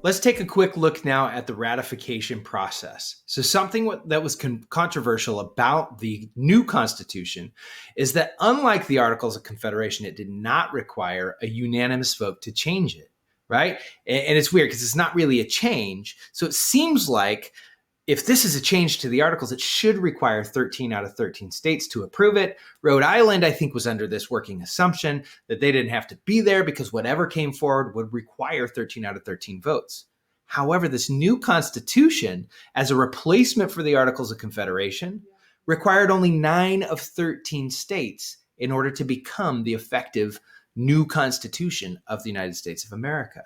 Let's take a quick look now at the ratification process. So something that was controversial about the new Constitution is that unlike the Articles of Confederation, it did not require a unanimous vote to change it, right? And it's weird because it's not really a change. So it seems like if this is a change to the Articles, it should require 13 out of 13 states to approve it. Rhode Island, I think, was under this working assumption that they didn't have to be there because whatever came forward would require 13 out of 13 votes. However, this new Constitution, as a replacement for the Articles of Confederation, required only 9 of 13 states in order to become the effective new Constitution of the United States of America.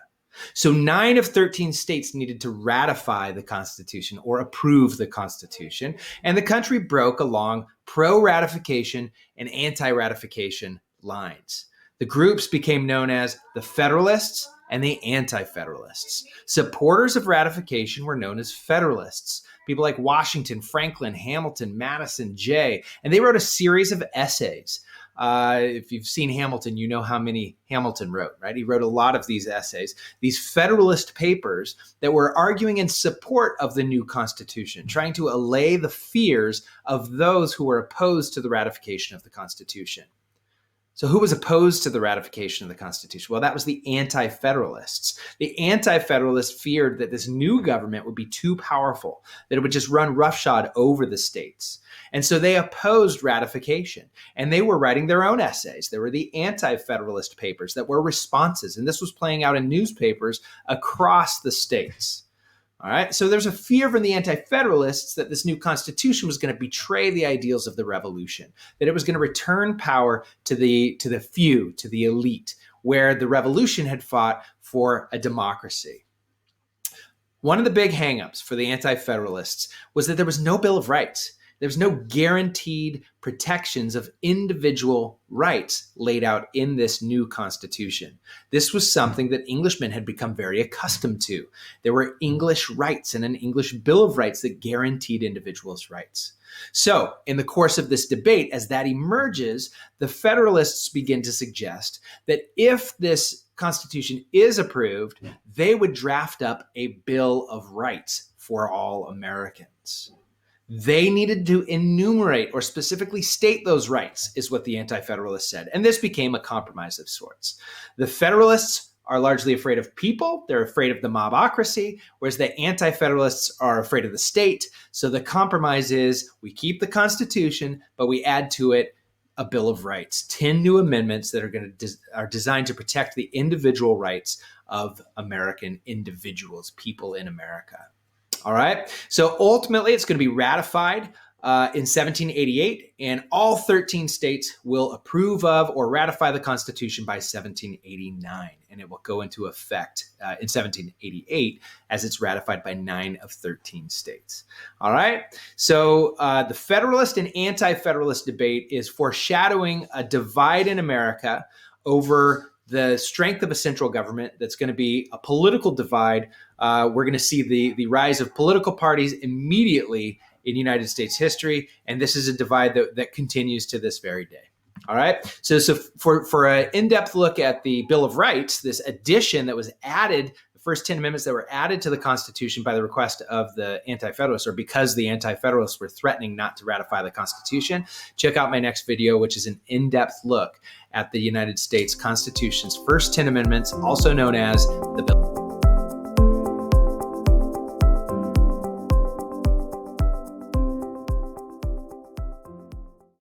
So 9 of 13 states needed to ratify the Constitution or approve the Constitution, and the country broke along pro-ratification and anti-ratification lines. The groups became known as the Federalists and the Anti-Federalists. Supporters of ratification were known as Federalists. People like Washington, Franklin, Hamilton, Madison, Jay, and they wrote a series of essays. If you've seen Hamilton, you know how many Hamilton wrote, right? He wrote a lot of these essays, these Federalist papers that were arguing in support of the new Constitution, trying to allay the fears of those who were opposed to the ratification of the Constitution. So who was opposed to the ratification of the Constitution? Well, that was the Anti-Federalists. The Anti-Federalists feared that this new government would be too powerful, that it would just run roughshod over the states. And so they opposed ratification, and they were writing their own essays. There were the Anti-Federalist papers that were responses, and this was playing out in newspapers across the states. All right, so there's a fear from the Anti-Federalists that this new Constitution was going to betray the ideals of the Revolution, that it was going to return power to the few, to the elite, where the Revolution had fought for a democracy. One of the big hangups for the Anti-Federalists was that there was no Bill of Rights. There's no guaranteed protections of individual rights laid out in this new Constitution. This was something that Englishmen had become very accustomed to. There were English rights and an English Bill of Rights that guaranteed individuals' rights. So, in the course of this debate, as that emerges, the Federalists begin to suggest that if this Constitution is approved, they would draft up a Bill of Rights for all Americans. They needed to enumerate or specifically state those rights, is what the Anti-Federalists said. And this became a compromise of sorts. The Federalists are largely afraid of people. They're afraid of the mobocracy, whereas the Anti-Federalists are afraid of the state. So the compromise is we keep the Constitution, but we add to it a Bill of Rights, 10 new amendments that are designed to protect the individual rights of American individuals, people in America. All right. So ultimately, it's going to be ratified in 1788, and all 13 states will approve of or ratify the Constitution by 1789, and it will go into effect in 1788 as it's ratified by 9 of 13 states. All right. So the Federalist and Anti-Federalist debate is foreshadowing a divide in America over the strength of a central government that's going to be a political divide. We're going to see the rise of political parties immediately in United States history, and this is a divide that continues to this very day. All right. So for an in-depth look at the Bill of Rights, this addition that was added, the first 10 amendments that were added to the Constitution by the request of the Anti-Federalists, or because the Anti-Federalists were threatening not to ratify the Constitution, check out my next video, which is an in-depth look at the United States Constitution's first 10 amendments, also known as the Bill.